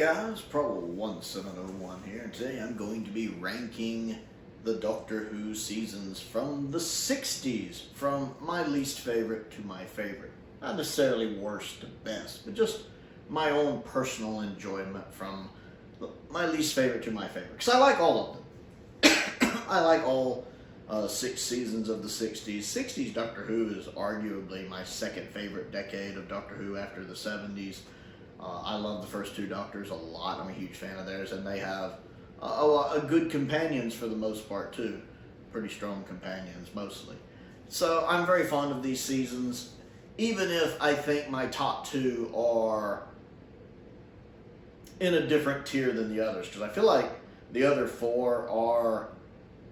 guys, Prowl 1701 here, and today I'm going to be ranking the Doctor Who seasons from the 60s, from my least favorite to my favorite. Not necessarily worst to best, but just my own personal enjoyment from my least favorite to my favorite. Because I like all of them. I like all 6 seasons of the 60s. 60s Doctor Who is arguably my second favorite decade of Doctor Who after the 70s. I love the first 2 Doctors a lot. I'm a huge fan of theirs, and they have a good companions for the most part too. Pretty strong companions mostly. So I'm very fond of these seasons, even if I think my top 2 are in a different tier than the others, because I feel like the other 4 are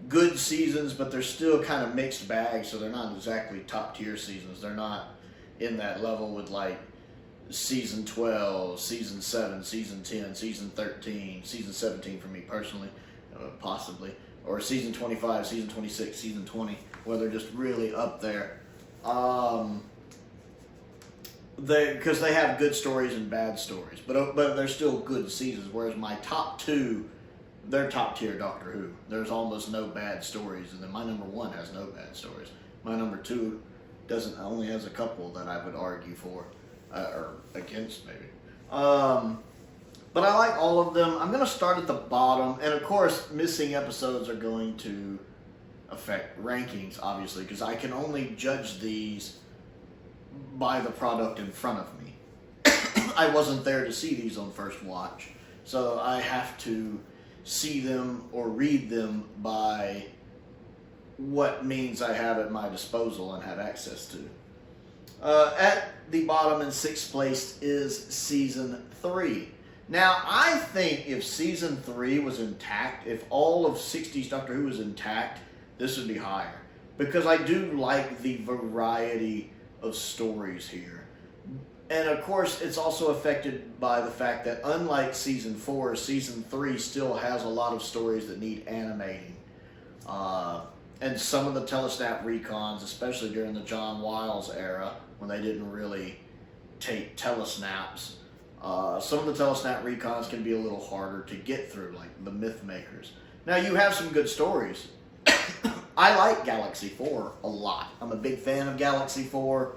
good seasons, but they're still kind of mixed bags, so they're not exactly top tier seasons. They're not in that level with like Season 12, Season 7, Season 10, Season 13, Season 17 for me personally, possibly, or Season 25, Season 26, Season 20, where they're just really up there. Because they have good stories and bad stories, but they're still good seasons, whereas my top 2, they're top tier Doctor Who. There's almost no bad stories, and then my number 1 has no bad stories. My number 2 only has a couple that I would argue for. Or against, maybe. But I like all of them. I'm going to start at the bottom. And, of course, missing episodes are going to affect rankings, obviously, because I can only judge these by the product in front of me. I wasn't there to see these on first watch. So I have to see them or read them by what means I have at my disposal and have access to. At the bottom in 6th place is Season 3. Now, I think if Season 3 was intact, if all of 60s Doctor Who was intact, this would be higher. Because I do like the variety of stories here. And of course, it's also affected by the fact that unlike Season 4, Season 3 still has a lot of stories that need animating. And some of the telesnap recons, especially during the John Wiles era, when they didn't really take telesnaps, some of the telesnap recons can be a little harder to get through, like the Mythmakers. Now, you have some good stories. I like Galaxy 4 a lot. I'm a big fan of Galaxy 4.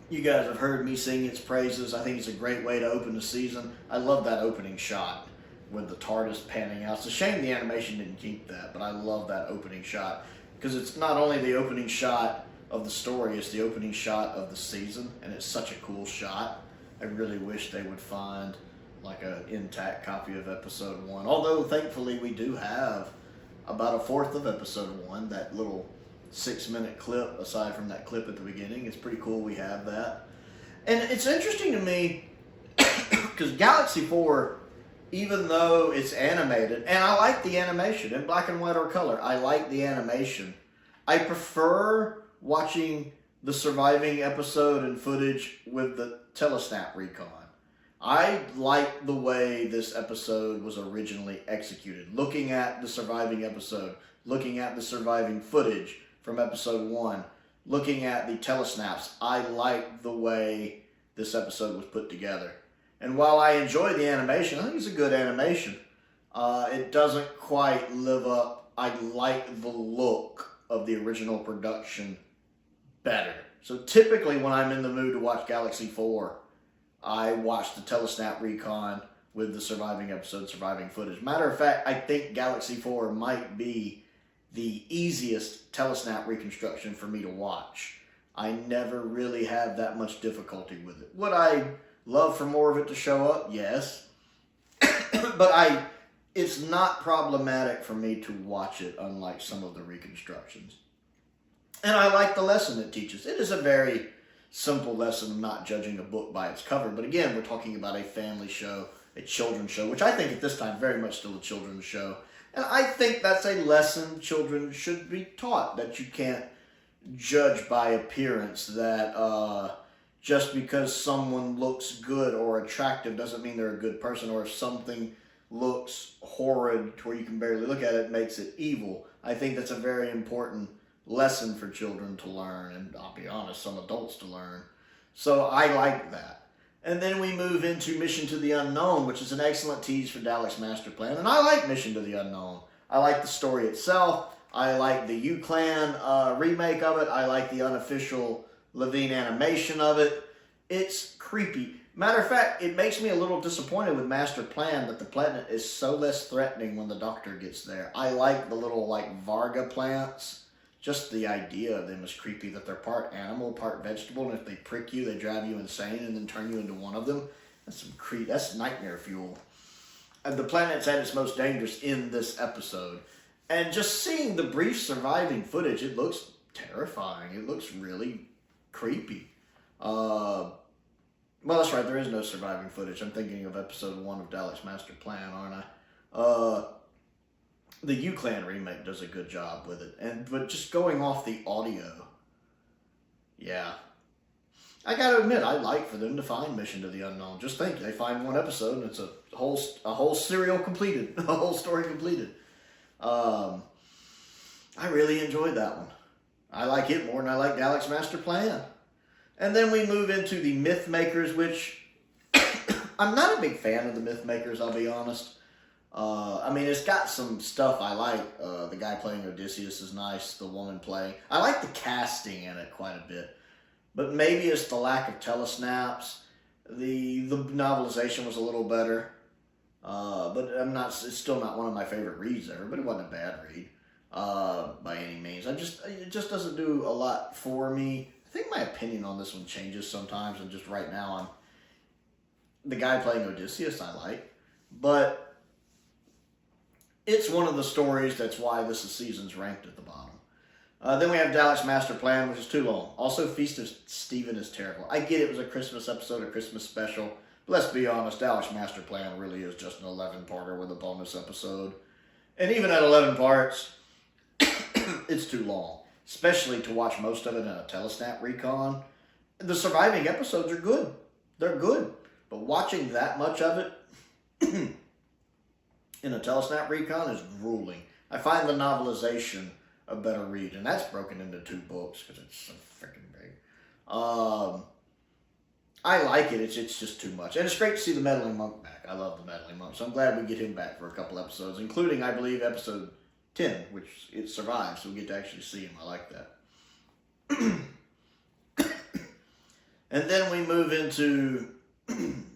You guys have heard me sing its praises. I think it's a great way to open the season. I love that opening shot with the Tardis panning out. It's a shame the animation didn't keep that, but I love that opening shot because it's not only the opening shot of the story, it's the opening shot of the season, and it's such a cool shot. I really wish they would find like an intact copy of episode 1, although thankfully we do have about a fourth of episode 1, that little 6-minute clip. Aside from that clip at the beginning, it's pretty cool we have that. And it's interesting to me because Galaxy 4, even though it's animated, and I like the animation in black and white or color, I like the animation. I prefer watching the surviving episode and footage with the telesnap recon. I like the way this episode was originally executed. Looking at the surviving episode, looking at the surviving footage from episode 1, looking at the telesnaps, I like the way this episode was put together. And while I enjoy the animation, I think it's a good animation. It doesn't quite live up. I like the look of the original production better. So typically when I'm in the mood to watch Galaxy 4, I watch the telesnap recon with the surviving episode, surviving footage. Matter of fact, I think Galaxy 4 might be the easiest telesnap reconstruction for me to watch. I never really have that much difficulty with it. Would I love for more of it to show up? Yes. But it's not problematic for me to watch it, unlike some of the reconstructions. And I like the lesson it teaches. It is a very simple lesson of not judging a book by its cover. But again, we're talking about a family show, a children's show, which I think at this time very much still a children's show. And I think that's a lesson children should be taught, that you can't judge by appearance, that just because someone looks good or attractive doesn't mean they're a good person, or if something looks horrid to where you can barely look at it makes it evil. I think that's a very important lesson for children to learn, and I'll be honest, some adults to learn. So I like that. And then we move into Mission to the Unknown, which is an excellent tease for Dalek's Master Plan. And I like Mission to the Unknown. I like the story itself. I like the U-Clan remake of it. I like the unofficial Levine animation of it. It's creepy. Matter of fact, it makes me a little disappointed with Master Plan that the planet is so less threatening when the Doctor gets there. I like the little, like, Varga plants. Just the idea of them is creepy, that they're part animal, part vegetable, and if they prick you, they drive you insane and then turn you into one of them. That's nightmare fuel. And the planet's at its most dangerous in this episode. And just seeing the brief surviving footage, it looks terrifying. It looks really creepy. Well, that's right, there is no surviving footage. I'm thinking of episode 1 of Dalek's Master Plan, aren't I? The U-Clan remake does a good job with it. But just going off the audio, yeah. I gotta admit, I'd like for them to find Mission to the Unknown. Just think, they find one episode and it's a whole serial completed. A whole story completed. I really enjoyed that one. I like it more than I like Dalek's Master Plan. And then we move into the Myth Makers, which I'm not a big fan of the Myth Makers, I'll be honest. I mean, it's got some stuff I like. The guy playing Odysseus is nice. The woman playing. I like the casting in it quite a bit. But maybe it's the lack of telesnaps. The novelization was a little better. But it's still not one of my favorite reads ever, but it wasn't a bad read by any means. It just doesn't do a lot for me. I think my opinion on this one changes sometimes, and just right now, the guy playing Odysseus I like, but it's one of the stories that's why this season's ranked at the bottom. Then we have Dalek's Master Plan, which is too long. Also, Feast of Stephen is terrible. I get it was a Christmas episode, a Christmas special. But let's be honest, Dalek's Master Plan really is just an 11-parter with a bonus episode. And even at 11 parts, it's too long. Especially to watch most of it in a telesnap recon. The surviving episodes are good. They're good. But watching that much of it in a telesnap recon is grueling. I find the novelization a better read. And that's broken into 2 books because it's so freaking big. I like it. It's just too much. And it's great to see the Meddling Monk back. I love the Meddling Monk. So I'm glad we get him back for a couple episodes. Including, I believe, episode 10, which it survives, so we get to actually see him. I like that. And then we move into,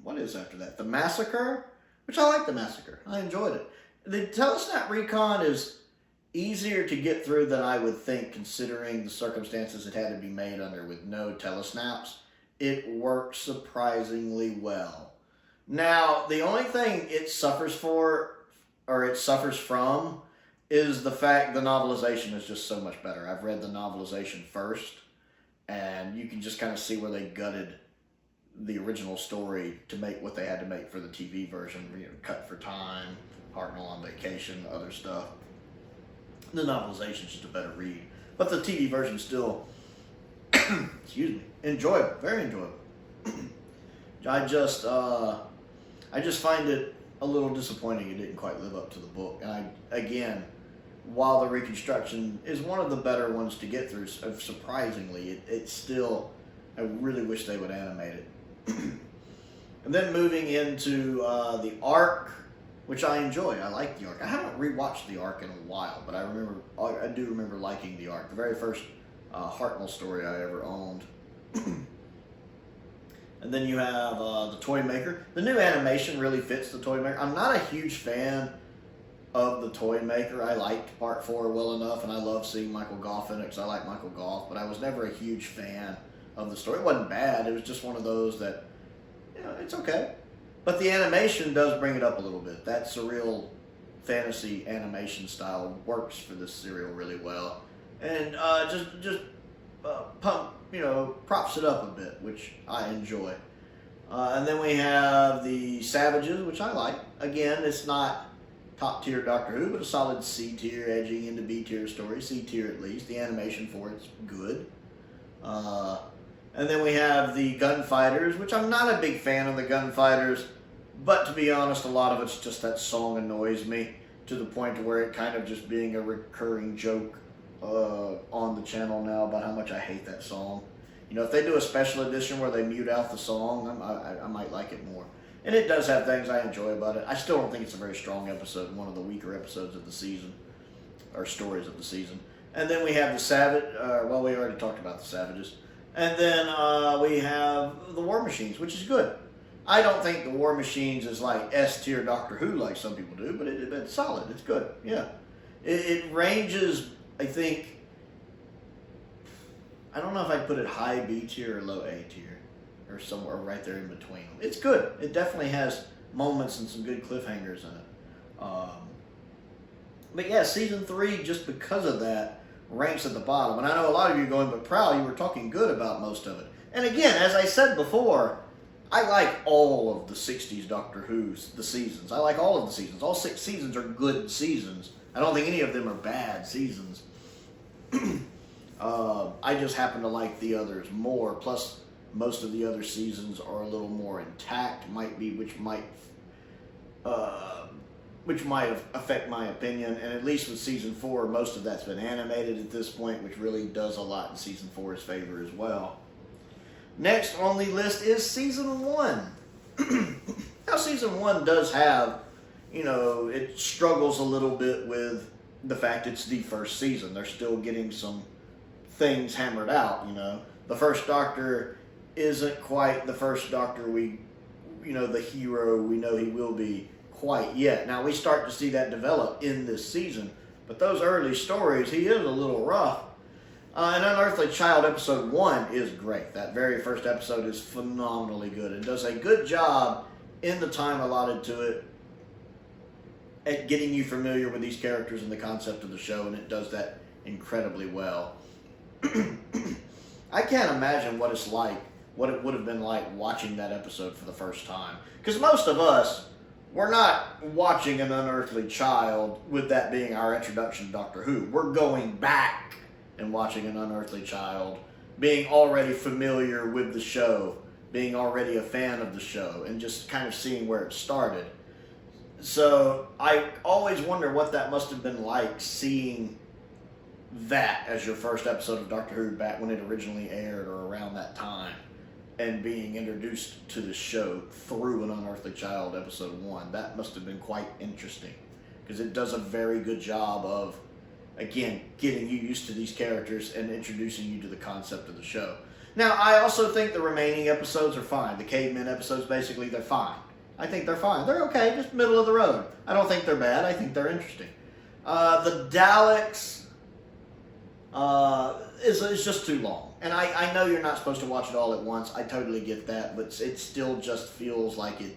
what is after that? The Massacre, which I like the Massacre. I enjoyed it. The Telesnap Recon is easier to get through than I would think, considering the circumstances it had to be made under with no telesnaps. It works surprisingly well. Now, the only thing it suffers from, is the fact the novelization is just so much better. I've read the novelization first, and you can just kind of see where they gutted the original story to make what they had to make for the TV version. You know, cut for time, Hartnell on vacation, other stuff. The novelization is just a better read. But the TV version still, excuse me, enjoyable, very enjoyable. I just find it a little disappointing it didn't quite live up to the book. And again, while the reconstruction is one of the better ones to get through, surprisingly, it's still, I really wish they would animate it. And then moving into the Ark, which I enjoy. I like the Ark. I haven't rewatched the Ark in a while, but I do remember liking the Ark. The very first Hartnell story I ever owned. And then you have the Toy Maker. The new animation really fits the Toy Maker. I'm not a huge fan of the Toy Maker. I liked Part 4 well enough, and I love seeing Michael Goff in it because I like Michael Goff, but I was never a huge fan of the story. It wasn't bad. It was just one of those that, you know, it's okay. But the animation does bring it up a little bit. That surreal fantasy animation style works for this serial really well. And props it up a bit, which I enjoy. And then we have the Savages, which I like. Again, it's not top tier Doctor Who, but a solid C tier, edging into B tier story. C tier at least. The animation for it's good. And then we have the Gunfighters, which I'm not a big fan of the Gunfighters, but to be honest, a lot of it's just that song annoys me to the point to where it kind of just being a recurring joke on the channel now about how much I hate that song. You know, if they do a special edition where they mute out the song, I might like it more. And it does have things I enjoy about it. I still don't think it's a very strong episode, one of the weaker episodes of the season, or stories of the season. And then we have the Savage, well, we already talked about the Savages. And then we have the War Machines, which is good. I don't think the War Machines is like S-tier Doctor Who like some people do, but it's solid. It's good, yeah. It ranges, I think, I don't know if I'd put it high B tier or low A tier, or somewhere right there in between. It's good. It definitely has moments and some good cliffhangers in it. But yeah, season 3, just because of that, ranks at the bottom. And I know a lot of you are going, but Prowl, you were talking good about most of it. And again, as I said before, I like all of the 60s Doctor Who's, the seasons. I like all of the seasons. All 6 seasons are good seasons. I don't think any of them are bad seasons. I just happen to like the others more. Plus, most of the other seasons are a little more intact, which might affect my opinion. And at least with season 4, most of that's been animated at this point, which really does a lot in season 4's favor as well. Next on the list is season 1. Now, season 1 does have, you know, it struggles a little bit with the fact it's the first season. They're still getting some things hammered out, you know. The first Doctor isn't quite the first Doctor the hero we know he will be quite yet. Now, we start to see that develop in this season, but those early stories, he is a little rough. And Unearthly Child episode 1 is great. That very first episode is phenomenally good. It does a good job in the time allotted to it at getting you familiar with these characters and the concept of the show, and it does that incredibly well. I can't imagine what it would have been like watching that episode for the first time. Because most of us, we're not watching An Unearthly Child with that being our introduction to Doctor Who. We're going back and watching An Unearthly Child, being already familiar with the show, being already a fan of the show, and just kind of seeing where it started. So I always wonder what that must have been like, seeing that as your first episode of Doctor Who back when it originally aired or around that time, and being introduced to the show through An Unearthly Child episode 1. That must have been quite interesting, because it does a very good job of, again, getting you used to these characters and introducing you to the concept of the show. Now, I also think the remaining episodes are fine. The Cavemen episodes, basically, they're fine. I think they're fine. They're okay, just middle of the road. I don't think they're bad. I think they're interesting. The Daleks is just too long. And I know you're not supposed to watch it all at once. I totally get that. But it still just feels like it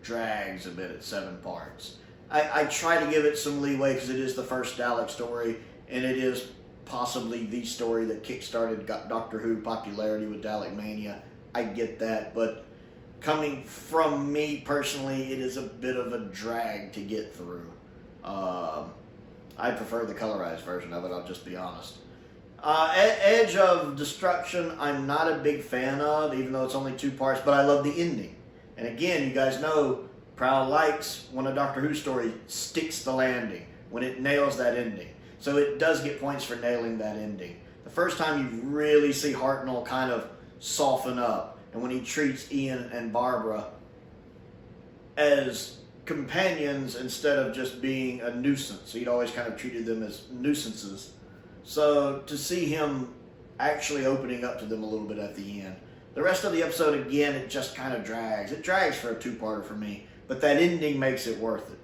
drags a bit at 7 parts. I try to give it some leeway because it is the first Dalek story, and it is possibly the story that kickstarted Doctor Who popularity with Dalek Mania. I get that, but coming from me personally, it is a bit of a drag to get through. I prefer the colorized version of it, I'll just be honest. Edge of Destruction, I'm not a big fan of, even though it's only 2 parts, but I love the ending. And again, you guys know, Prowl likes when a Doctor Who story sticks the landing, when it nails that ending. So it does get points for nailing that ending. The first time you really see Hartnell kind of soften up, and when he treats Ian and Barbara as companions instead of just being a nuisance. He'd always kind of treated them as nuisances. So to see him actually opening up to them a little bit at the end. The rest of the episode, again, it just kind of drags. It drags for a 2-parter for me, but that ending makes it worth it.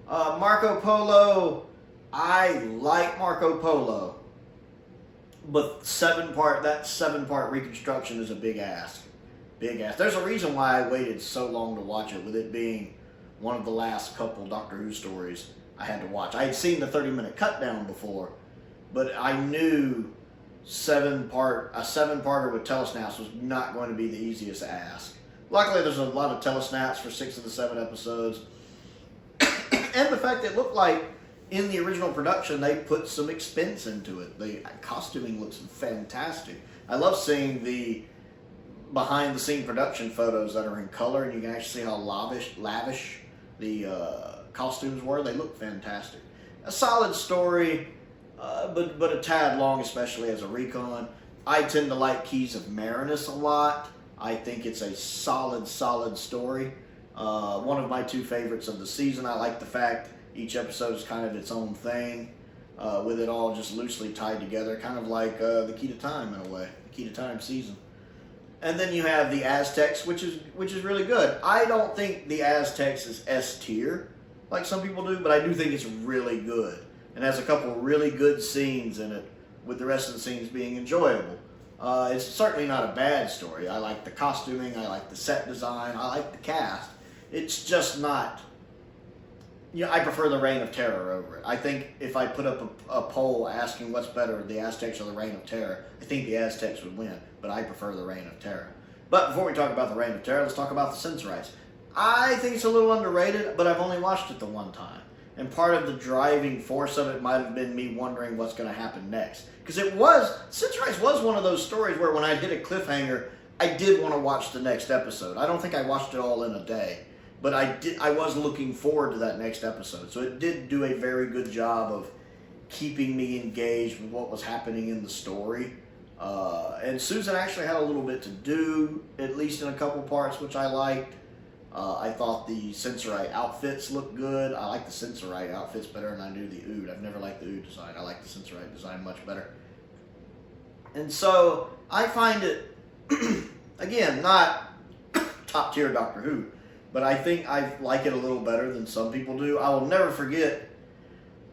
Marco Polo, I like Marco Polo, but that 7-part reconstruction is a big ask. Big ask. There's a reason why I waited so long to watch it, with it being one of the last couple Doctor Who stories I had to watch. I had seen the 30-minute cut down before, but I knew a 7-parter with telesnaps was not going to be the easiest ask. Luckily, there's a lot of telesnaps for 6 of the 7 episodes. And the fact that it looked like in the original production, they put some expense into it. The costuming looks fantastic. I love seeing the behind-the-scene production photos that are in color, and you can actually see how lavish the costumes were. They look fantastic. A solid story, but a tad long, especially as a recon. I tend to like Keys of Marinus a lot. I think it's a solid story. One of my 2 favorites of the season. I like the fact each episode is kind of its own thing, with it all just loosely tied together, kind of like the Key to Time in a way, the Key to Time season. And then you have the Aztecs, which is really good. I don't think the Aztecs is S tier like some people do, but I do think it's really good and has a couple really good scenes in it, with the rest of the scenes being enjoyable. It's certainly not a bad story. I like the costuming, I like the set design, I like the cast. It's just not, I prefer the Reign of Terror over it. I think if I put up a poll asking what's better, the Aztecs or the Reign of Terror, I think the Aztecs would win, but I prefer the Reign of Terror. But before we talk about the Reign of Terror, let's talk about the Sensorites. I think it's a little underrated, but I've only watched it the one time. And part of the driving force of it might have been me wondering what's going to happen next. Because Sensorites was one of those stories where when I hit a cliffhanger, I did want to watch the next episode. I don't think I watched it all in a day, but I was looking forward to that next episode. So it did do a very good job of keeping me engaged with what was happening in the story. And Susan actually had a little bit to do, at least in a couple parts, which I liked. I thought the Sensorite outfits looked good. I like the Sensorite outfits better than I do the Ood. I've never liked the Ood design. I like the Sensorite design much better. And so I find it, again, not top tier Doctor Who, but I think I like it a little better than some people do. I will never forget,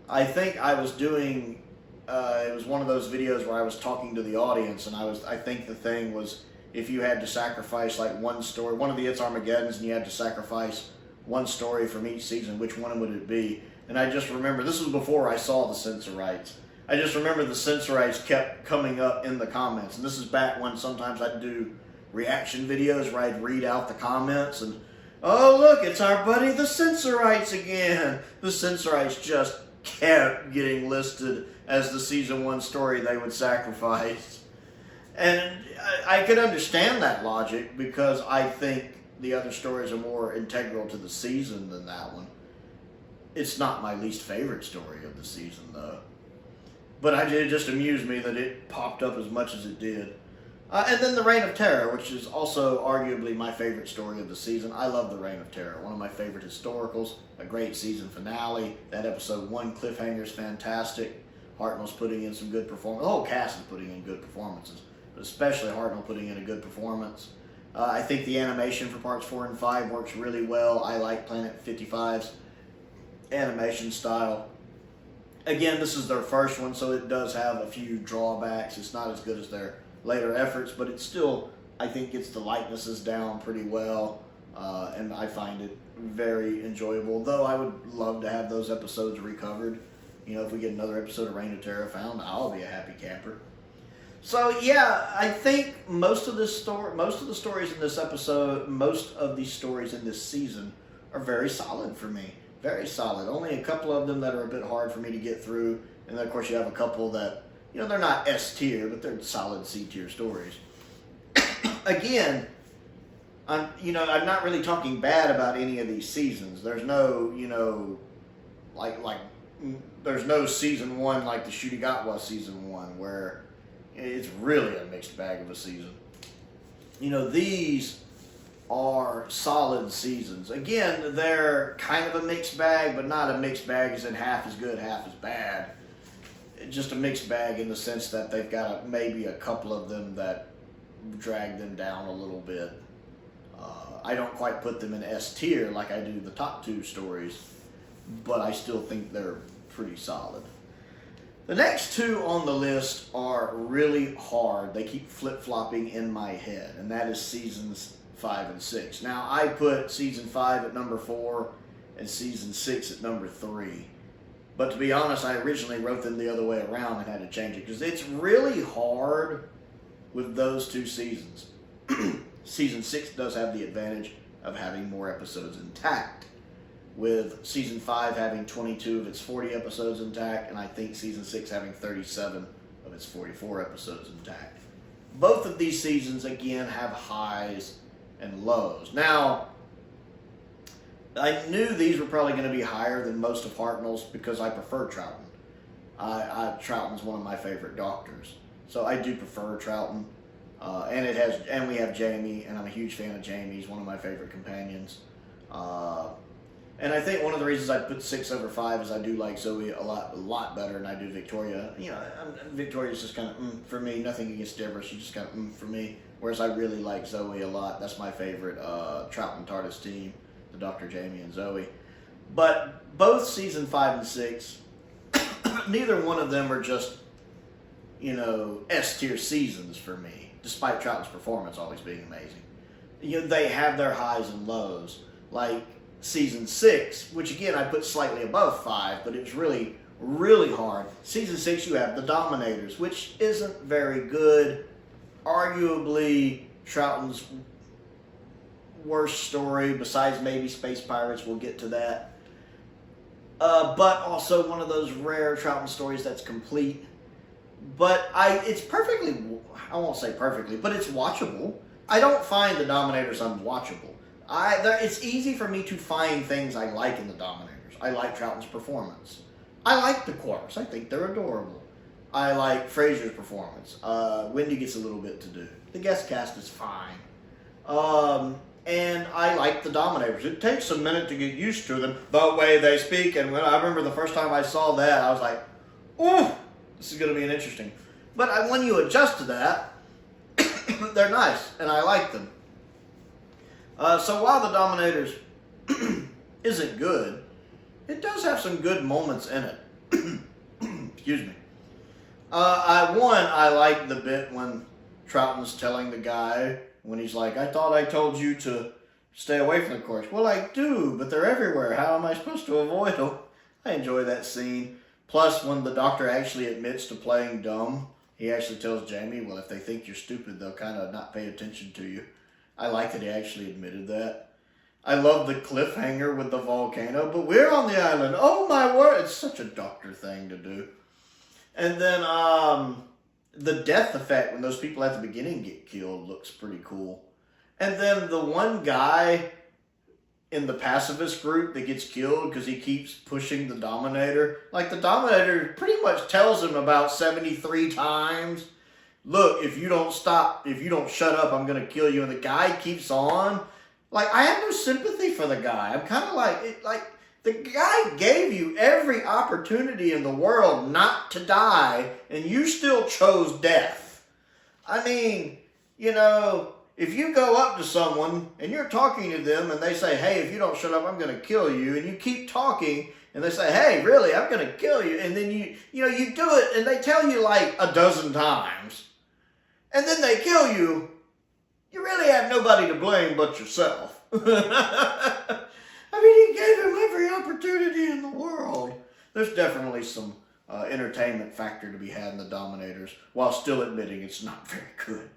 I think I was doing, it was one of those videos where I was talking to the audience, and I think the thing was, if you had to sacrifice like one story, one of the It's Armageddons, and you had to sacrifice one story from each season, which one would it be? And I just remember, this was before I saw the Sensorites. I just remember the Sensorites kept coming up in the comments. And this is back when sometimes I'd do reaction videos where I'd read out the comments and, oh look, it's our buddy the Sensorites again. The Sensorites just kept getting listed as the season 1 story they would sacrifice. And I could understand that logic because I think the other stories are more integral to the season than that one. It's not my least favorite story of the season, though. But it just amused me that it popped up as much as it did. And then the Reign of Terror, which is also arguably my favorite story of the season. I love the Reign of Terror, one of my favorite historicals, a great season finale. That episode 1 cliffhanger is fantastic. Hartnell's putting in some good performances. The whole cast is putting in good performances, but especially Hartnell putting in a good performance. I think the animation for parts 4 and 5 works really well. I like Planet 55's animation style. Again, this is their first one, so it does have a few drawbacks. It's not as good as their later efforts, but it still, I think, gets the likenesses down pretty well, and I find it very enjoyable, though I would love to have those episodes recovered. If we get another episode of Reign of Terror found, I'll be a happy camper. So yeah, I think most of the stories in this episode, most of these stories in this season are very solid for me. Very solid. Only a couple of them that are a bit hard for me to get through, and then of course you have a couple that, they're not S tier, but they're solid C tier stories. Again, I'm not really talking bad about any of these seasons. There's no, there's no season 1 like the Shurigatwa season 1 where it's really a mixed bag of a season. These are solid seasons. Again, they're kind of a mixed bag, but not a mixed bag as in half is good, half is bad. Just a mixed bag in the sense that they've got maybe a couple of them that drag them down a little bit. I don't quite put them in S tier like I do the top 2 stories, but I still think they're pretty solid. The next 2 on the list are really hard. They keep flip-flopping in my head, and that is seasons 5 and 6. Now, I put season 5 at number 4 and season 6 at number 3. But to be honest, I originally wrote them the other way around and had to change it because it's really hard with those 2 seasons. Season 6 does have the advantage of having more episodes intact, with season 5 having 22 of its 40 episodes intact, and I think season 6 having 37 of its 44 episodes intact. Both of these seasons, again, have highs and lows. Now, I knew these were probably going to be higher than most of Hartnell's because I prefer Troughton. Troughton's one of my favorite doctors. So I do prefer Troughton. And we have Jamie, and I'm a huge fan of Jamie. He's one of my favorite companions. And I think one of the reasons I put 6 over 5 is I do like Zoe a lot better than I do Victoria. You know, Victoria's just kind of for me. Nothing against Deborah, she's just kind of for me. Whereas I really like Zoe a lot. That's my favorite Troughton TARDIS team, the Dr. Jamie and Zoe. But both season 5 and 6, neither one of them are just, you know, S-tier seasons for me, despite Troughton's performance always being amazing. You know, they have their highs and lows. Like season 6, which again I put slightly above 5, but it was really, really hard. Season 6, you have the Dominators, which isn't very good. Arguably Troughton's worst story, besides maybe Space Pirates. We'll get to that. But also one of those rare Troughton stories that's complete. But it's perfectly, I won't say perfectly, but it's watchable. I don't find the Dominators unwatchable. It's easy for me to find things I like in the Dominators. I like Troughton's performance. I like the Quarks. I think they're adorable. I like Fraser's performance. Wendy gets a little bit to do. The guest cast is fine. And I like the Dominators. It takes a minute to get used to them, the way they speak. And when I remember the first time I saw that, I was like, ooh, this is going to be an interesting. But when you adjust to that, they're nice, and I like them. So while the Dominators isn't good, it does have some good moments in it. Excuse me. I like the bit when Troughton's telling the guy, when he's like, I thought I told you to stay away from the Quarks. Well, I do, but they're everywhere. How am I supposed to avoid them? I enjoy that scene. Plus, when the Doctor actually admits to playing dumb, he actually tells Jamie, well, if they think you're stupid, they'll kind of not pay attention to you. I like that he actually admitted that. I love the cliffhanger with the volcano, but we're on the island. Oh, my word. It's such a Doctor thing to do. And then the death effect when those people at the beginning get killed looks pretty cool. And then the one guy in the pacifist group that gets killed because he keeps pushing the Dominator. Like, the Dominator pretty much tells him about 73 times, look, if you don't stop, if you don't shut up, I'm going to kill you. And the guy keeps on. Like, I have no sympathy for the guy. I'm kind of like, the guy gave you every opportunity in the world not to die, and you still chose death. I mean, you know, if you go up to someone and you're talking to them and they say, hey, if you don't shut up, I'm going to kill you, and you keep talking and they say, hey, really, I'm going to kill you, and then you do it and they tell you like a dozen times, and then they kill you, you really have nobody to blame but yourself. I mean, he gave him every opportunity in the world. There's definitely some entertainment factor to be had in the Dominators, while still admitting it's not very good.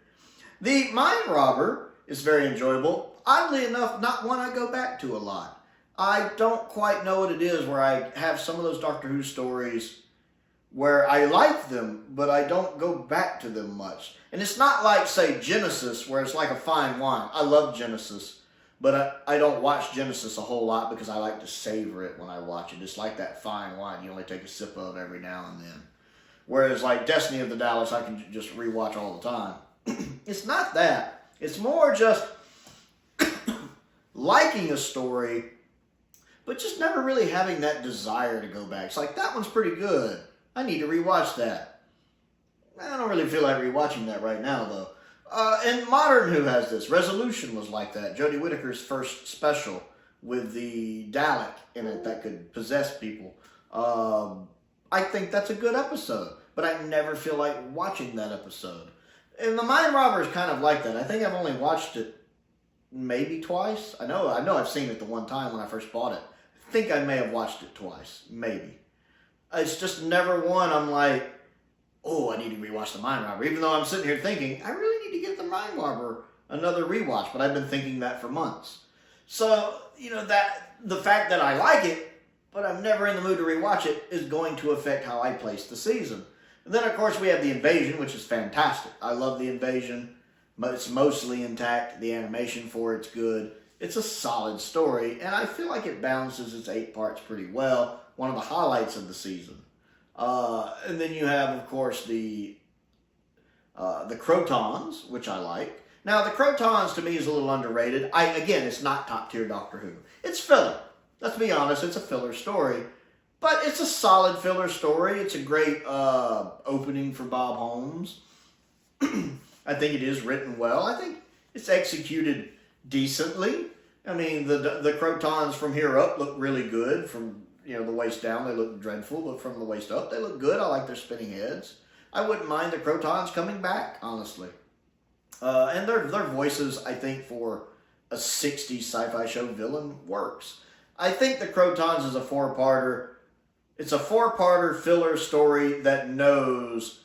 The Mind Robber is very enjoyable. Oddly enough, not one I go back to a lot. I don't quite know what it is where I have some of those Doctor Who stories where I like them, but I don't go back to them much. And it's not like, say, Genesis, where it's like a fine wine. I love Genesis, but I don't watch Genesis a whole lot because I like to savor it when I watch it. It's like that fine wine you only take a sip of every now and then. Whereas like Destiny of the Daleks, I can just rewatch all the time. It's not that. It's more just liking a story, but just never really having that desire to go back. It's like, that one's pretty good. I need to rewatch that. I don't really feel like rewatching that right now, though. And Modern Who has this. Resolution was like that. Jodie Whittaker's first special with the Dalek in it that could possess people. I think that's a good episode, but I never feel like watching that episode. And The Mind Robber is kind of like that. I think I've only watched it maybe twice. I know I've seen it the one time when I first bought it. I think I may have watched it twice. Maybe. It's just never one I'm like, oh, I need to rewatch The Mind Robber. Even though I'm sitting here thinking, I really need to give The Mind Robber another rewatch. But I've been thinking that for months. So, you know, that the fact that I like it, but I'm never in the mood to rewatch it, is going to affect how I place the season. And then, of course, we have The Invasion, which is fantastic. I love The Invasion, but it's mostly intact. The animation for it's good. It's a solid story, and I feel like it balances its 8 parts pretty well. One of the highlights of the season. And then you have, of course, the The Crotons, which I like. Now, the Crotons to me is a little underrated. Again, it's not top tier Doctor Who. It's filler. Let's be honest, it's a filler story. But it's a solid filler story. It's a great opening for Bob Holmes. I think it is written well. I think it's executed decently. I mean, the Crotons from here up look really good. From the waist down, they look dreadful, but from the waist up, they look good. I like their spinning heads. I wouldn't mind the Crotons coming back, honestly. And their voices, I think, for a 60s sci-fi show villain works. I think the Crotons is a four-parter. It's a four-parter filler story that knows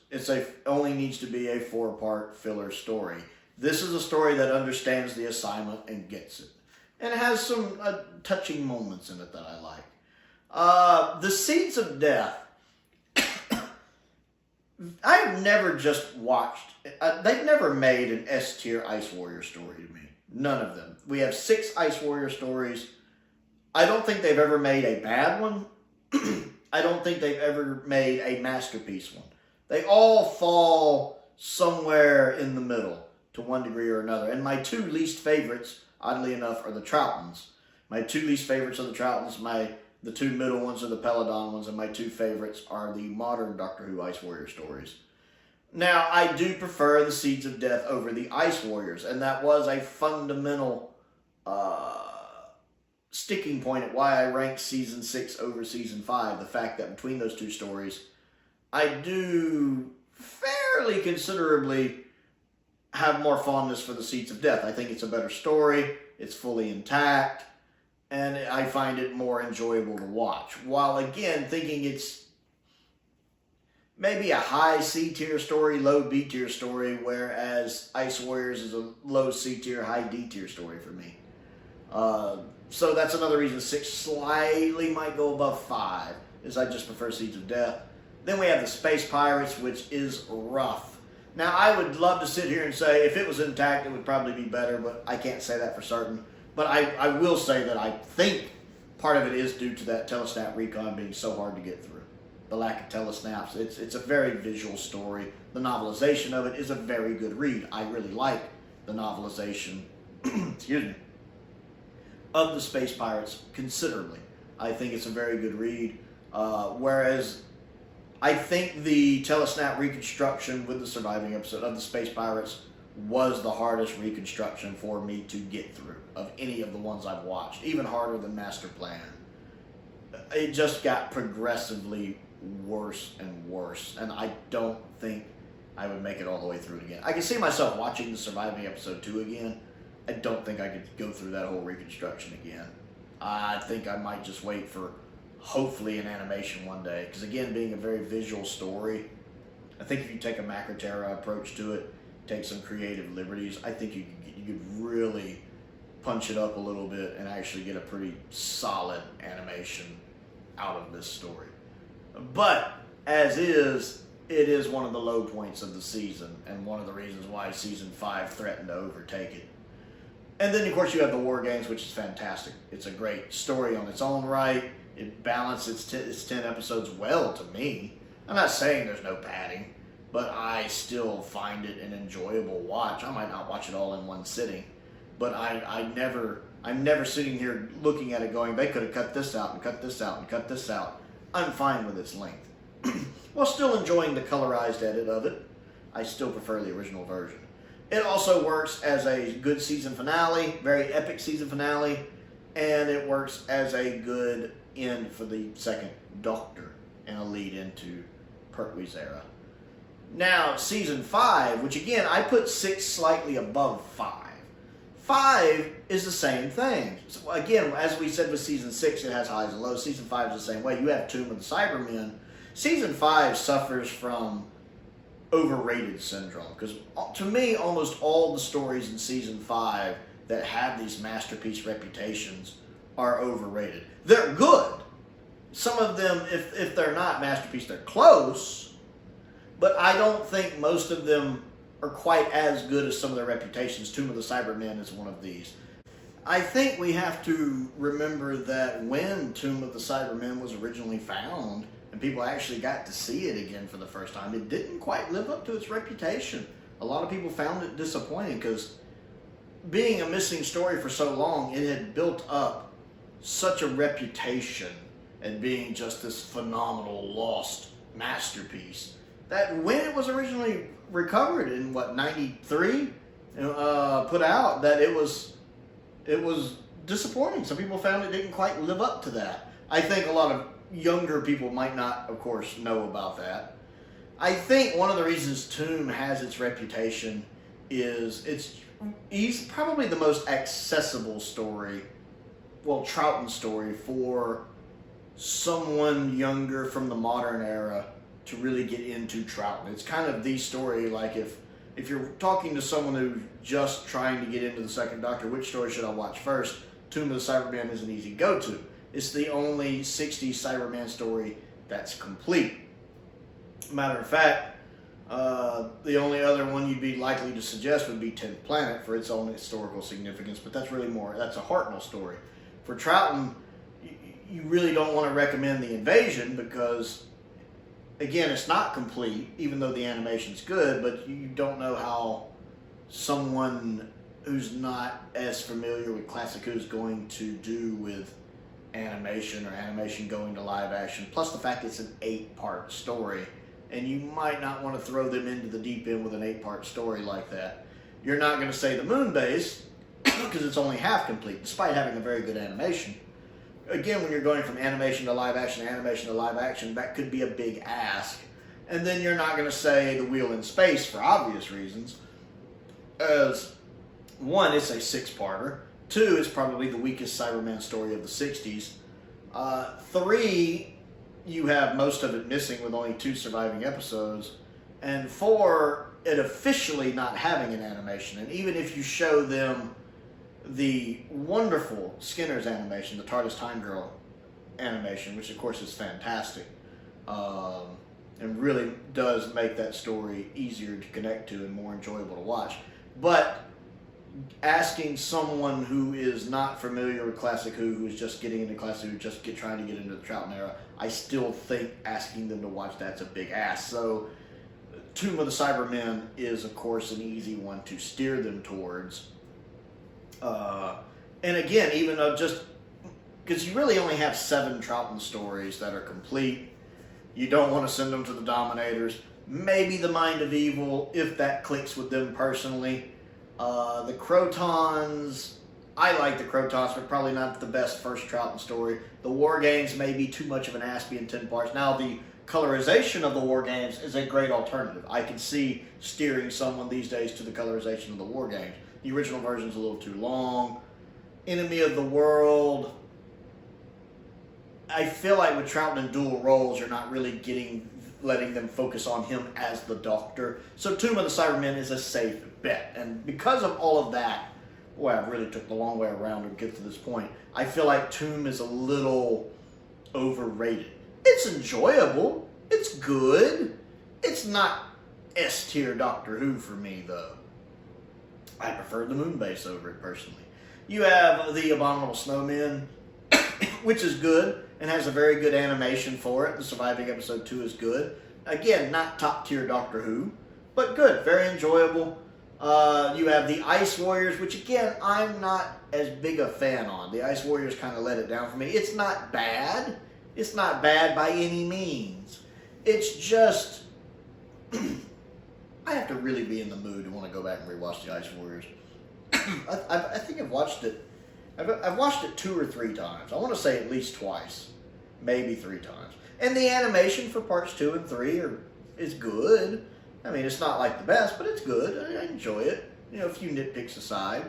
only needs to be a four-part filler story. This is a story that understands the assignment and gets it. And it has some touching moments in it that I like. The Seeds of Death. I've never just watched... they've never made an S-tier Ice Warrior story to me. None of them. We have 6 Ice Warrior stories. I don't think they've ever made a bad one. I don't think they've ever made a masterpiece one. They all fall somewhere in the middle to one degree or another. And my 2 least favorites, oddly enough, are the Troughtons. My 2 least favorites are the Troughtons. The 2 middle ones are the Peladon ones. And my 2 favorites are the modern Doctor Who Ice Warrior stories. Now, I do prefer the Seeds of Death over the Ice Warriors. And that was a fundamental sticking point at why I ranked Season 6 over Season 5. The fact that between those 2 stories, I do fairly considerably have more fondness for the Seeds of Death. I think it's a better story, it's fully intact, and I find it more enjoyable to watch. While again, thinking it's maybe a high C-tier story, low B-tier story, whereas Ice Warriors is a low C-tier, high D-tier story for me. So that's another reason 6 slightly might go above 5, is I just prefer Seeds of Death. Then we have the Space Pirates, which is rough. Now, I would love to sit here and say if it was intact, it would probably be better, but I can't say that for certain. But I will say that I think part of it is due to that telesnap recon being so hard to get through. The lack of telesnaps. It's a very visual story. The novelization of it is a very good read. I really like the novelization, excuse me, of the Space Pirates considerably. I think it's a very good read. Whereas I think the telesnap reconstruction with the surviving episode of the Space Pirates was the hardest reconstruction for me to get through of any of the ones I've watched. Even harder than Master Plan. It just got progressively worse and worse. And I don't think I would make it all the way through it again. I can see myself watching the surviving episode 2 again. I don't think I could go through that whole reconstruction again. I think I might just wait for hopefully an animation one day. Because again, being a very visual story, I think if you take a Macroterra approach to it, take some creative liberties, I think you could really punch it up a little bit and actually get a pretty solid animation out of this story. But as is, it is one of the low points of the season and one of the reasons why Season 5 threatened to overtake it. And then, of course, you have the War Games, which is fantastic. It's a great story on its own right. It balances its 10 episodes well to me. I'm not saying there's no padding, but I still find it an enjoyable watch. I might not watch it all in one sitting, but I'm never sitting here looking at it going, they could have cut this out and cut this out and cut this out. I'm fine with its length. While still enjoying the colorized edit of it, I still prefer the original version. It also works as a good season finale, very epic season finale, and it works as a good end for the second Doctor and a lead into Pertwee's era. Now, Season 5, which again, I put 6 slightly above 5. 5 is the same thing. So again, as we said with Season 6, it has highs and lows. Season 5 is the same way. You have Tomb of the Cybermen. Season 5 suffers from overrated syndrome, because to me, almost all the stories in Season 5 that have these masterpiece reputations are overrated. They're good. Some of them, if they're not masterpiece, they're close, but I don't think most of them are quite as good as some of their reputations. Tomb of the Cybermen is one of these. I think we have to remember that when Tomb of the Cybermen was originally found, and people actually got to see it again for the first time, it didn't quite live up to its reputation. A lot of people found it disappointing because being a missing story for so long, it had built up such a reputation and being just this phenomenal lost masterpiece that when it was originally recovered in what, 93, put out, that it was disappointing. Some people found it didn't quite live up to that. I think a lot of younger people might not, of course, know about that. I think one of the reasons Tomb has its reputation is he's probably the most accessible story, well, Troughton story, for someone younger from the modern era to really get into Troughton. It's kind of the story, like if you're talking to someone who's just trying to get into the Second Doctor, which story should I watch first? Tomb of the Cyberman is an easy go-to. It's the only 60s Cyberman story that's complete. Matter of fact, the only other one you'd be likely to suggest would be 10th Planet for its own historical significance, but that's really that's a Hartnell story. For Troughton, you really don't want to recommend The Invasion because, again, it's not complete, even though the animation's good, but you don't know how someone who's not as familiar with Classic Who is going to do with animation or animation going to live action, plus the fact it's an 8-part story, and you might not want to throw them into the deep end with an 8-part story like that. You're not going to say the Moon Base because it's only half complete, despite having a very good animation. Again, when you're going from animation to live action, that could be a big ask. And then you're not going to say The Wheel in Space for obvious reasons, as one, it's a 6-parter. 2, it's probably the weakest Cyberman story of the 60s. 3, you have most of it missing with only 2 surviving episodes. And 4, it officially not having an animation. And even if you show them the wonderful Skinner's animation, the TARDIS Time Girl animation, which of course is fantastic, and really does make that story easier to connect to and more enjoyable to watch. But asking someone who is not familiar with Classic Who is just getting into Classic Who, trying to get into the Troughton era, I still think asking them to watch that's a big ask. So Tomb of the Cybermen is, of course, an easy one to steer them towards. And again, even though just because you really only have 7 Troughton stories that are complete, you don't want to send them to the Dominators. Maybe the Mind of Evil, if that clicks with them personally. The Crotons, I like the Crotons, but probably not the best first Troughton story. The War Games may be too much of an ask being 10 parts. Now, the colorization of the War Games is a great alternative. I can see steering someone these days to the colorization of the War Games. The original version's a little too long. Enemy of the World, I feel like with Troughton in dual roles, you're not really letting them focus on him as the Doctor. So Tomb of the Cybermen is a safe bet. And because of all of that, boy, I really took the long way around to get to this point. I feel like Tomb is a little overrated. It's enjoyable. It's good. It's not S-tier Doctor Who for me, though. I prefer the Moon Base over it, personally. You have the Abominable Snowmen, which is good and has a very good animation for it. The surviving episode 2 is good. Again, not top-tier Doctor Who, but good. Very enjoyable. You have the Ice Warriors, which, again, I'm not as big a fan on. The Ice Warriors kind of let it down for me. It's not bad. It's not bad by any means. It's just I have to really be in the mood to want to go back and rewatch the Ice Warriors. I think I've watched it. I've watched it 2 or 3 times. I want to say at least twice, maybe 3 times. And the animation for parts 2 and 3 is good. I mean, it's not like the best, but it's good. I enjoy it. You know, a few nitpicks aside.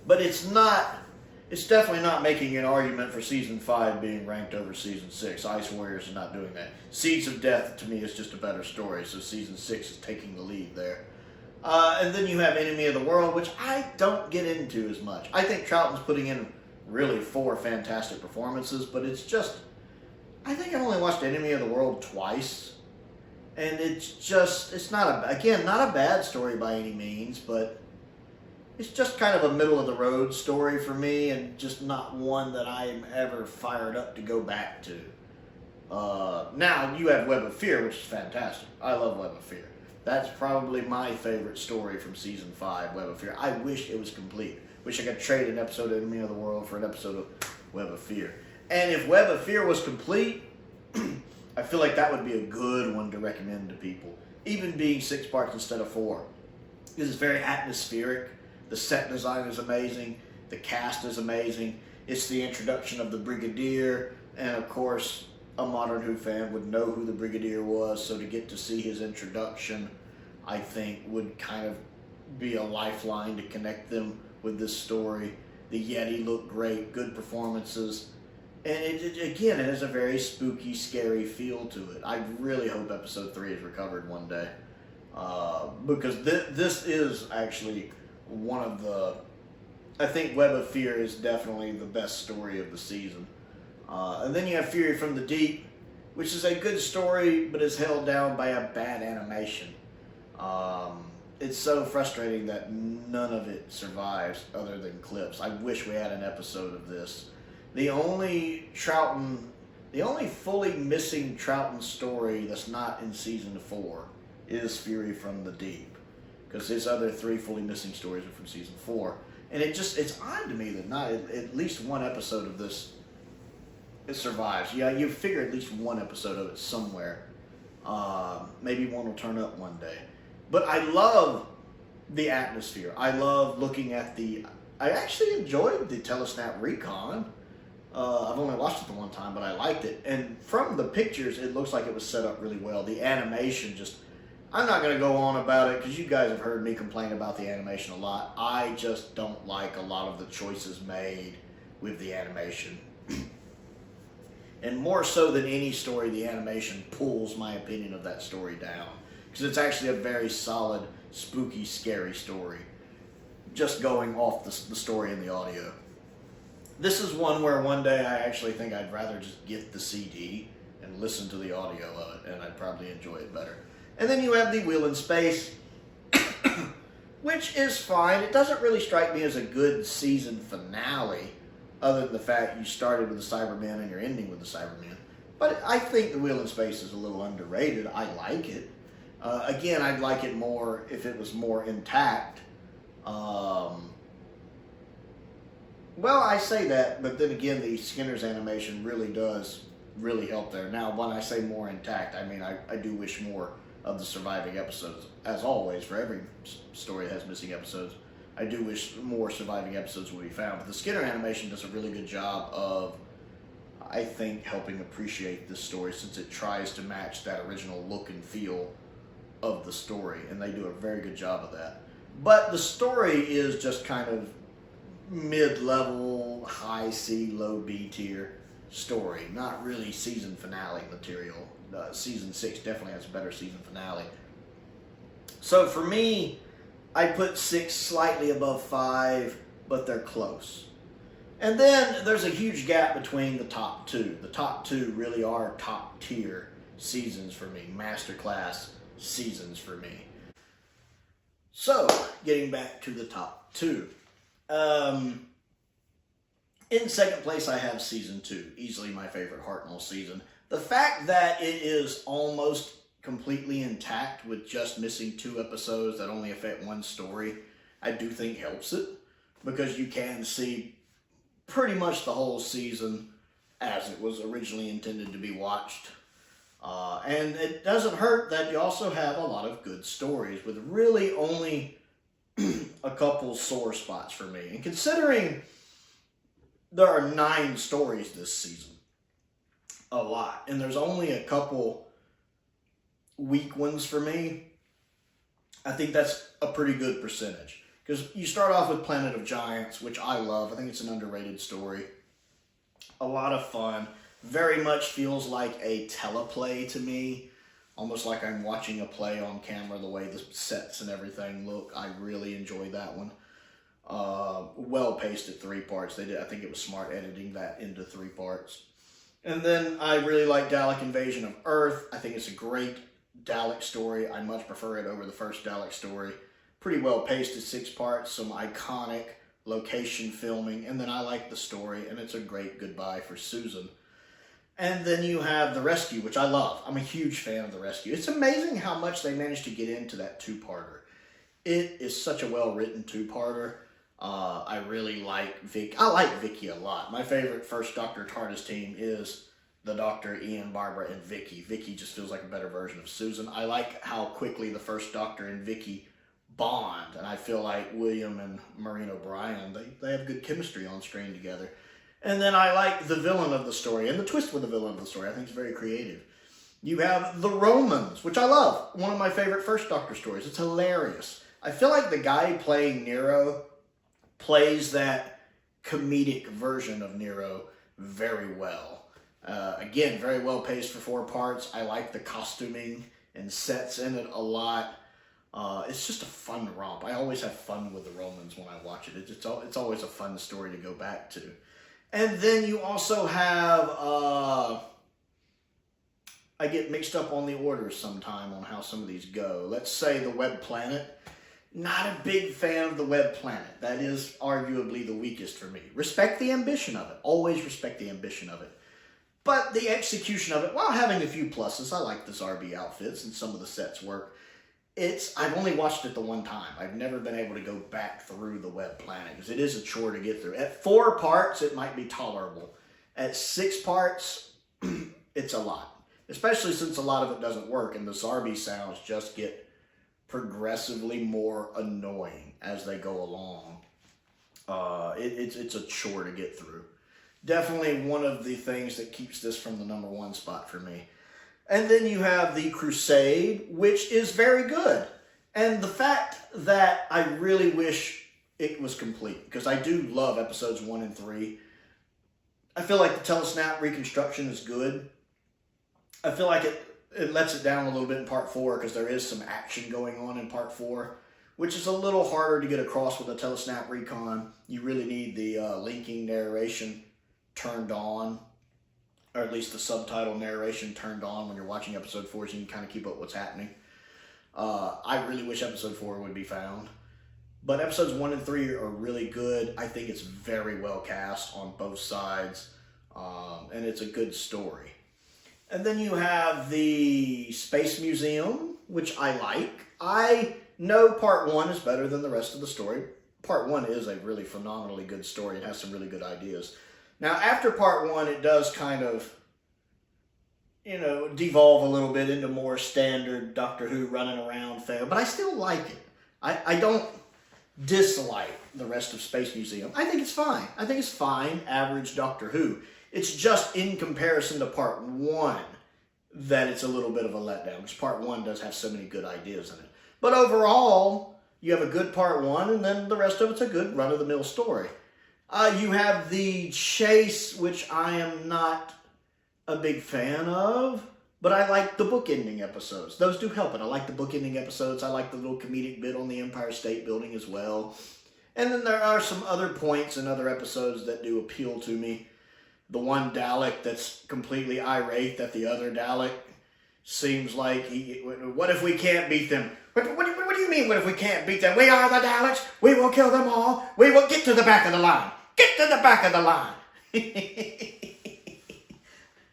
But it's definitely not making an argument for Season 5 being ranked over Season 6. Ice Warriors is not doing that. Seeds of Death, to me, is just a better story, so Season 6 is taking the lead there. And then you have Enemy of the World, which I don't get into as much. I think Troughton's putting in really 4 fantastic performances, but it's just, I think I've only watched Enemy of the World twice. And it's not a bad story by any means, but it's just kind of a middle-of-the-road story for me, and just not one that I'm ever fired up to go back to. Now, you have Web of Fear, which is fantastic. I love Web of Fear. That's probably my favorite story from Season 5, Web of Fear. I wish it was complete. Wish I could trade an episode of Enemy of the World for an episode of Web of Fear. And if Web of Fear was complete, I feel like that would be a good one to recommend to people. Even being 6 parts instead of 4. This is very atmospheric. The set design is amazing. The cast is amazing. It's the introduction of the Brigadier. And of course, a modern Who fan would know who the Brigadier was. So to get to see his introduction, I think, would kind of be a lifeline to connect them with this story. The Yeti looked great. Good performances. And again, it has a very spooky, scary feel to it. I really hope episode 3 is recovered one day. Because this is actually one of the... I think Web of Fear is definitely the best story of the season. And then you have Fury from the Deep, which is a good story, but is held down by a bad animation. It's so frustrating that none of it survives other than clips. I wish we had an episode of this. The only fully missing Troughton story that's not in season 4 is Fury from the Deep, because his other 3 fully missing stories are from season 4, and it's odd to me that not at least one episode of this it survives. Yeah, you figure at least one episode of it somewhere. Maybe one will turn up one day, but I love the atmosphere. I love looking at I actually enjoyed the Telesnap Recon. I've only watched it the one time, but I liked it. And from the pictures, it looks like it was set up really well. The animation I'm not going to go on about it because you guys have heard me complain about the animation a lot. I just don't like a lot of the choices made with the animation. And more so than any story, the animation pulls my opinion of that story down. Because it's actually a very solid, spooky, scary story. Just going off the story and the audio. This is one where one day I actually think I'd rather just get the CD and listen to the audio of it, and I'd probably enjoy it better. And then you have the Wheel in Space, which is fine. It doesn't really strike me as a good season finale, other than the fact you started with the Cybermen and you're ending with the Cybermen. But I think the Wheel in Space is a little underrated. I like it. Again, I'd like it more if it was more intact. Well, I say that, but then again, the Skinner's animation really does help there. Now, when I say more intact, I mean I do wish more of the surviving episodes. As always, for every story that has missing episodes, I do wish more surviving episodes would be found. But the Skinner animation does a really good job of, I think, helping appreciate this story, since it tries to match that original look and feel of the story, and they do a very good job of that. But the story is just kind of mid-level, high C, low B tier story. Not really season finale material. Season 6 definitely has a better season finale. So for me, I put 6 slightly above 5, but they're close. And then there's a huge gap between the top 2. The top 2 really are top tier seasons for me. Masterclass seasons for me. So, getting back to the top 2. In second place, I have season 2. Easily my favorite Hartnell season. The fact that it is almost completely intact with just missing 2 episodes that only affect one story, I do think helps it. Because you can see pretty much the whole season as it was originally intended to be watched. And it doesn't hurt that you also have a lot of good stories with really only a couple sore spots for me. And considering there are 9 stories this season, a lot, and there's only a couple weak ones for me, I think that's a pretty good percentage. Because you start off with Planet of Giants, which I love. I think it's an underrated story. A lot of fun. Very much feels like a teleplay to me. Almost like I'm watching a play on camera, the way the sets and everything look. I really enjoyed that one. Well paced at 3 parts. I think it was smart editing that into 3 parts. And then I really like Dalek Invasion of Earth. I think it's a great Dalek story. I much prefer it over the first Dalek story. Pretty well paced at 6 parts. Some iconic location filming. And then I like the story. And it's a great goodbye for Susan. And then you have The Rescue, which I love. I'm a huge fan of The Rescue. It's amazing how much they managed to get into that two-parter. It is such a well-written two-parter. I really like Vicky. I like Vicky a lot. My favorite first Doctor TARDIS team is the Doctor, Ian, Barbara, and Vicky. Vicky just feels like a better version of Susan. I like how quickly the first Doctor and Vicky bond, and I feel like William and Maureen O'Brien, they have good chemistry on screen together. And then I like the villain of the story, and the twist with the villain of the story I think is very creative. You have The Romans, which I love. One of my favorite first Doctor stories. It's hilarious. I feel like the guy playing Nero plays that comedic version of Nero very well. Again, very well paced for 4 parts. I like the costuming and sets in it a lot. It's just a fun romp. I always have fun with The Romans when I watch it. It's always a fun story to go back to. And then you also have, I get mixed up on the orders sometime on how some of these go. Let's say The Web Planet. Not a big fan of The Web Planet. That is arguably the weakest for me. Respect the ambition of it. Always respect the ambition of it. But the execution of it, while having a few pluses, I like the Zarbi outfits and some of the sets work. I've only watched it the one time. I've never been able to go back through The Web Planet because it is a chore to get through. At 4 parts, it might be tolerable. At 6 parts, it's a lot. Especially since a lot of it doesn't work and the Zarbi sounds just get progressively more annoying as they go along. It's a chore to get through. Definitely one of the things that keeps this from the #1 spot for me. And then you have The Crusade, which is very good. And the fact that I really wish it was complete, because I do love episodes 1 and 3. I feel like the telesnap reconstruction is good. I feel like it lets it down a little bit in part 4, because there is some action going on in part 4, which is a little harder to get across with a telesnap recon. You really need the linking narration turned on, or at least the subtitle narration turned on when you're watching episode 4 so you can kind of keep up what's happening. I really wish episode 4 would be found. But episodes 1 and 3 are really good. I think it's very well cast on both sides. And it's a good story. And then you have the Space Museum, which I like. I know part 1 is better than the rest of the story. Part 1 is a really phenomenally good story. It has some really good ideas. Now, after part 1, it does kind of, devolve a little bit into more standard Doctor Who running around fare, but I still like it. I don't dislike the rest of Space Museum. I think it's fine. I think it's fine, average Doctor Who. It's just in comparison to part 1 that it's a little bit of a letdown, because part 1 does have so many good ideas in it. But overall, you have a good part 1, and then the rest of it's a good run-of-the-mill story. You have the Chase, which I am not a big fan of, but I like the bookending episodes. Those do help it. I like the bookending episodes. I like the little comedic bit on the Empire State Building as well. And then there are some other points in other episodes that do appeal to me. The one Dalek that's completely irate that the other Dalek seems like, what if we can't beat them? What do you mean, what if we can't beat them? We are the Daleks. We will kill them all. We will get to the back of the line. Get to the back of the line.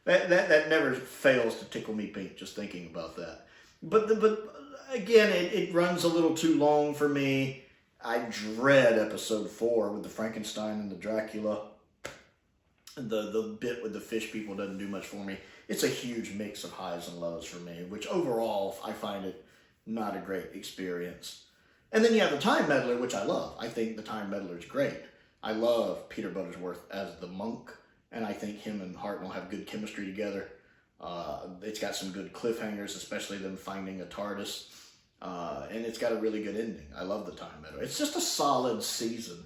That never fails to tickle me pink just thinking about that. But again, it runs a little too long for me. I dread episode 4 with the Frankenstein and the Dracula. The bit with the fish people doesn't do much for me. It's a huge mix of highs and lows for me, which overall I find it not a great experience. And then you have the Time Meddler, which I love. I think the Time Meddler is great. I love Peter Buttersworth as the monk, and I think him and Hartnell have good chemistry together. It's got some good cliffhangers, especially them finding a TARDIS, and it's got a really good ending. I love the Time Meddler. It's just a solid season.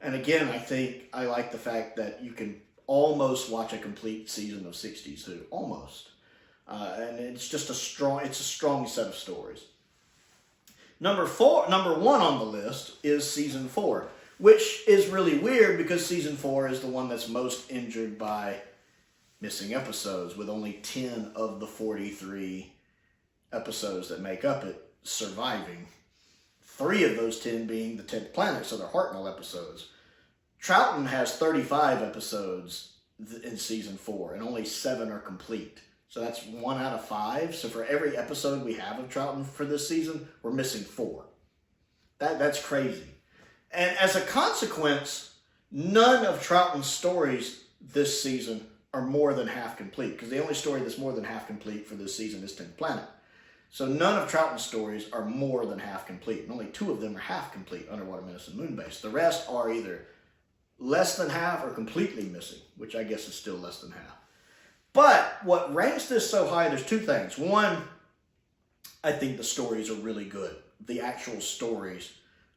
And again, I think I like the fact that you can almost watch a complete season of 60's Who. Almost. And it's just a strong set of stories. Number 1 on the list is season 4. Which is really weird because season 4 is the one that's most injured by missing episodes, with only 10 of the 43 episodes that make up it surviving. 3 of those 10 being the 10th planet, so they're Hartnell episodes. Troughton has 35 episodes in season 4, and only 7 are complete. So that's 1 out of 5. So for every episode we have of Troughton for this season, we're missing 4. That's crazy. And as a consequence, none of Troughton's stories this season are more than half complete, because the only story that's more than half complete for this season is 10th Planet. So none of Troughton's stories are more than half complete, and only 2 of them are half complete, Underwater Menace and Moonbase. The rest are either less than half or completely missing, which I guess is still less than half. But what ranks this so high, there's 2 things. One, I think the stories are really good. The actual stories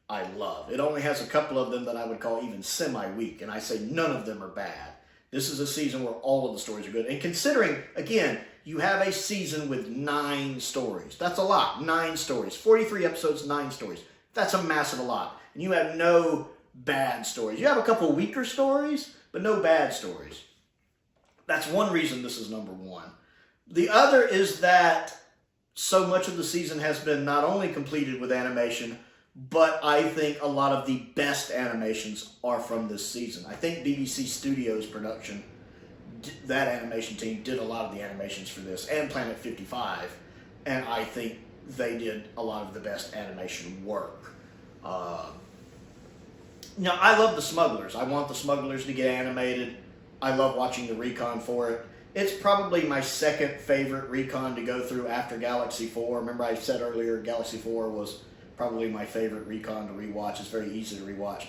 I love. It only has a couple of them that I would call even semi-weak, and I say none of them are bad. This is a season where all of the stories are good. And considering, again, you have a season with 9 stories. That's a lot. 9 stories. 43 episodes, 9 stories. That's a massive lot. And you have no bad stories. You have a couple weaker stories, but no bad stories. That's one reason this is number 1. The other is that so much of the season has been not only completed with animation, but I think a lot of the best animations are from this season. I think BBC Studios production, that animation team, did a lot of the animations for this, and Planet 55, and I think they did a lot of the best animation work. Now, I love the Smugglers. I want the Smugglers to get animated. I love watching the recon for it. It's probably my second favorite recon to go through after Galaxy 4. Remember I said earlier Galaxy 4 was probably my favorite recon to rewatch. It's very easy to rewatch.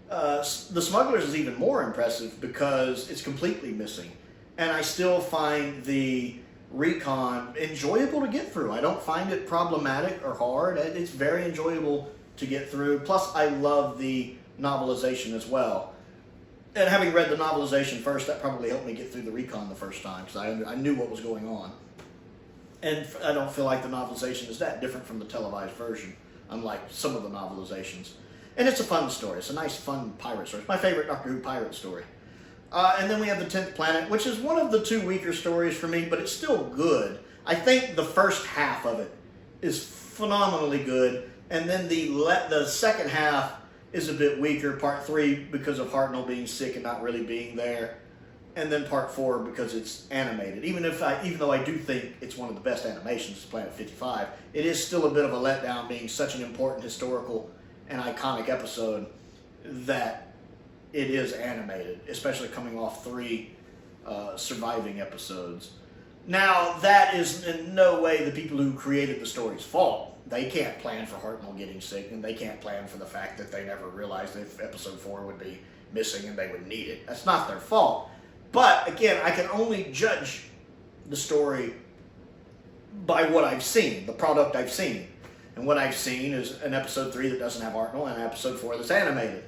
The Smugglers is even more impressive because it's completely missing. And I still find the recon enjoyable to get through. I don't find it problematic or hard. It's very enjoyable to get through. Plus, I love the novelization as well. And having read the novelization first, that probably helped me get through the recon the first time, because I knew what was going on. And I don't feel like the novelization is that different from the televised version, unlike some of the novelizations. And it's a fun story. It's a nice, fun pirate story. It's my favorite Doctor Who pirate story. And then we have the 10th Planet, which is one of the 2 weaker stories for me, but it's still good. I think the first half of it is phenomenally good, and then the second half is a bit weaker. Part 3 because of Hartnell being sick and not really being there, and then Part 4 because it's animated. Even though I do think it's one of the best animations, Planet 55, it is still a bit of a letdown, being such an important historical and iconic episode that it is animated, especially coming off 3 surviving episodes. Now, that is in no way the people who created the story's fault. They can't plan for Hartnell getting sick, and they can't plan for the fact that they never realized if episode 4 would be missing and they would need it. That's not their fault. But, again, I can only judge the story by what I've seen, the product I've seen. And what I've seen is an episode 3 that doesn't have Hartnell and an episode 4 that's animated.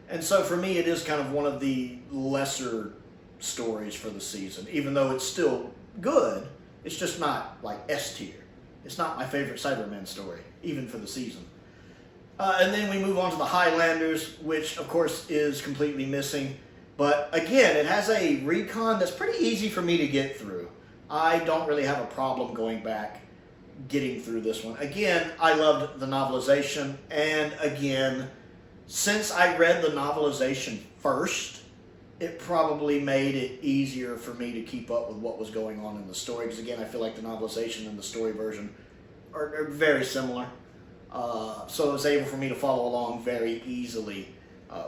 And so for me, it is kind of one of the lesser stories for the season. Even though it's still good, it's just not like S tier. It's not my favorite Cybermen story, even for the season. And then we move on to the Highlanders, which of course is completely missing. But again, it has a recon that's pretty easy for me to get through. I don't really have a problem going back, getting through this one. Again, I loved the novelization, and again, since I read the novelization first, it probably made it easier for me to keep up with what was going on in the story. Because again, I feel like the novelization and the story version are very similar. So it was able for me to follow along very easily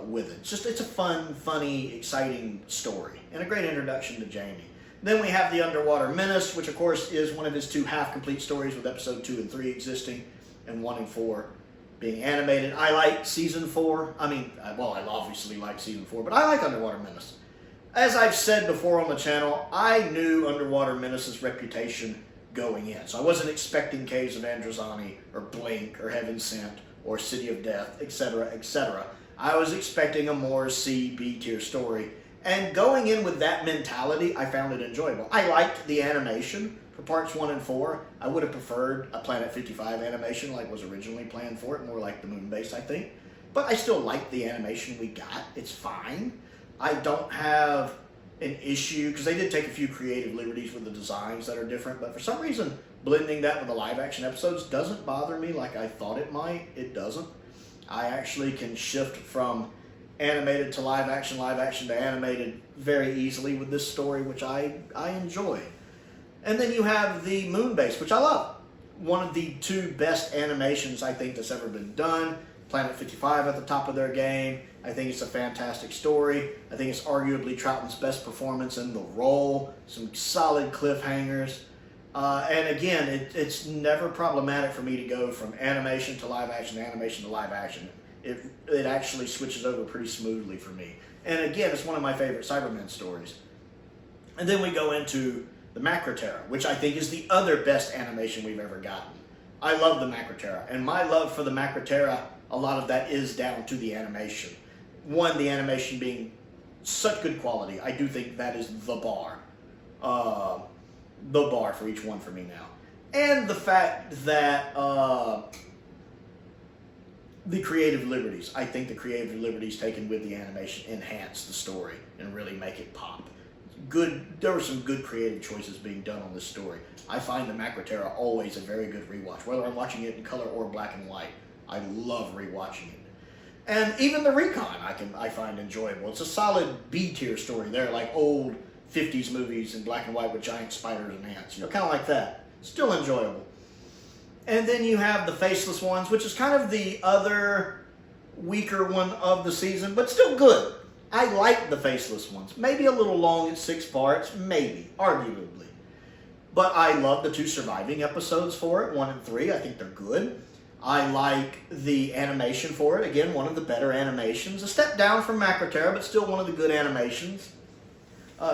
with it. It's a fun, funny, exciting story. And a great introduction to Jamie. Then we have the Underwater Menace, which of course is one of his 2 half-complete stories, with episode 2 and 3 existing, and 1 and 4 being animated. I like season 4. I obviously like season 4, but I like Underwater Menace. As I've said before on the channel, I knew Underwater Menace's reputation going in. So I wasn't expecting Caves of Androzani, or Blink, or Heaven Sent, or City of Death, etc., etc. I was expecting a more C, B tier story. And going in with that mentality, I found it enjoyable. I liked the animation for parts 1 and 4. I would have preferred a Planet 55 animation like was originally planned for it, more like the Moonbase, I think. But I still like the animation we got. It's fine. I don't have an issue, because they did take a few creative liberties with the designs that are different, but for some reason, blending that with the live action episodes doesn't bother me like I thought it might. It doesn't. I actually can shift from animated to live action to animated very easily with this story, which I enjoy. And then you have the moon base, which I love. One of the two best animations I think that's ever been done. Planet 55 at the top of their game. I think it's a fantastic story. I think it's arguably Troughton's best performance in the role. Some solid cliffhangers. And again, it's never problematic for me to go from animation to live action to animation to live action. It actually switches over pretty smoothly for me. And again, it's one of my favorite Cybermen stories. And then we go into the Macroterra, which I think is the other best animation we've ever gotten. I love the Macroterra. And my love for the Macroterra, a lot of that is down to the animation. One, the animation being such good quality. I do think that is the bar. The bar for each one for me now. And the fact that the creative liberties. I think the creative liberties taken with the animation enhance the story and really make it pop. There were some good creative choices being done on this story. I find the Macroterra always a very good rewatch, whether I'm watching it in color or black and white. I love rewatching it. And even the Recon I find enjoyable. It's a solid B-tier story there, like old 50s movies in black and white with giant spiders and ants. Kind of like that. Still enjoyable. And then you have the Faceless ones, which is kind of the other weaker one of the season, but still good. I like the Faceless ones. Maybe a little long at 6 parts, maybe, arguably. But I love the 2 surviving episodes for it, 1 and 3. I think they're good. I like the animation for it. Again, one of the better animations. A step down from Macroterra, but still one of the good animations.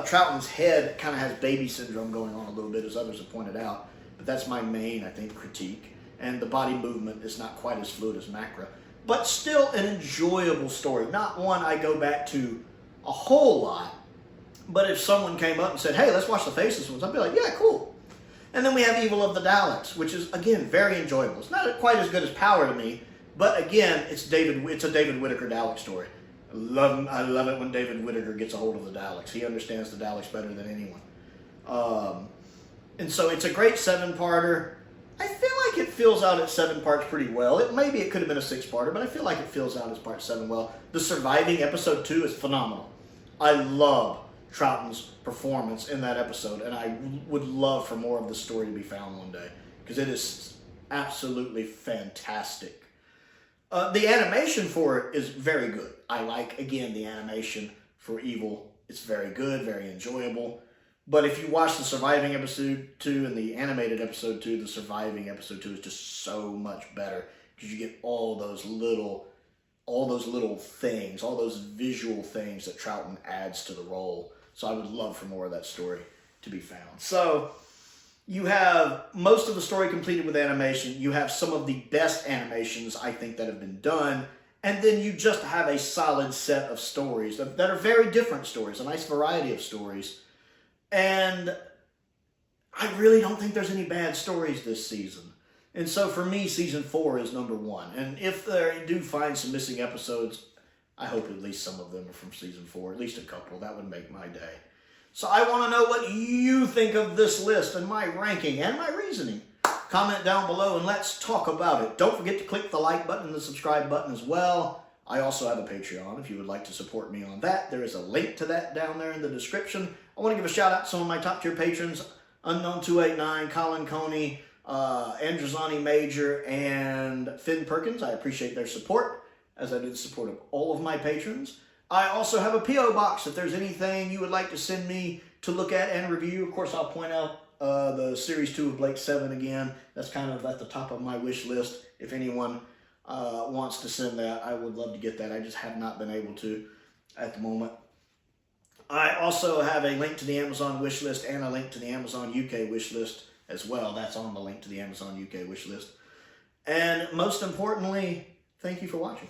Troughton's head kind of has baby syndrome going on a little bit, as others have pointed out. But that's my main, I think, critique. And the body movement is not quite as fluid as Macra. But still an enjoyable story. Not one I go back to a whole lot. But if someone came up and said, hey, let's watch the Faceless ones, I'd be like, yeah, cool. And then we have Evil of the Daleks, which is, again, very enjoyable. It's not quite as good as Power to me. But again, it's a David Whittaker Dalek story. I love it when David Whittaker gets a hold of the Daleks. He understands the Daleks better than anyone. And so it's a great 7-parter. I feel like it fills out at 7 parts pretty well. Maybe it could have been a 6-parter, but I feel like it fills out as part 7 well. The surviving episode 2 is phenomenal. I love Troughton's performance in that episode, and I would love for more of the story to be found one day, because it is absolutely fantastic. The animation for it is very good. I like, again, the animation for Evil. It's very good, very enjoyable. But if you watch the surviving episode 2 and the animated episode 2, the surviving episode 2 is just so much better, because you get all those little things, all those visual things that Troughton adds to the role. So I would love for more of that story to be found. So you have most of the story completed with animation. You have some of the best animations, I think, that have been done. And then you just have a solid set of stories that are very different stories, a nice variety of stories. And I really don't think there's any bad stories this season. And so for me, season 4 is number 1. And if they do find some missing episodes, I hope at least some of them are from season 4, at least a couple. That would make my day. So I want to know what you think of this list and my ranking and my reasoning. Comment down below and let's talk about it. Don't forget to click the like button and the subscribe button as well. I also have a Patreon if you would like to support me on that. There is a link to that down there in the description. I want to give a shout out to some of my top tier patrons. Unknown289, Colin Coney, Androzani Major, and Finn Perkins. I appreciate their support, as I do the support of all of my patrons. I also have a P.O. box if there's anything you would like to send me to look at and review. Of course, I'll point out the Series 2 of Blake 7 again. That's kind of at the top of my wish list. If anyone wants to send that, I would love to get that. I just have not been able to at the moment. I also have a link to the Amazon wish list and a link to the Amazon UK wish list as well. That's on the link to the Amazon UK wish list. And most importantly, thank you for watching.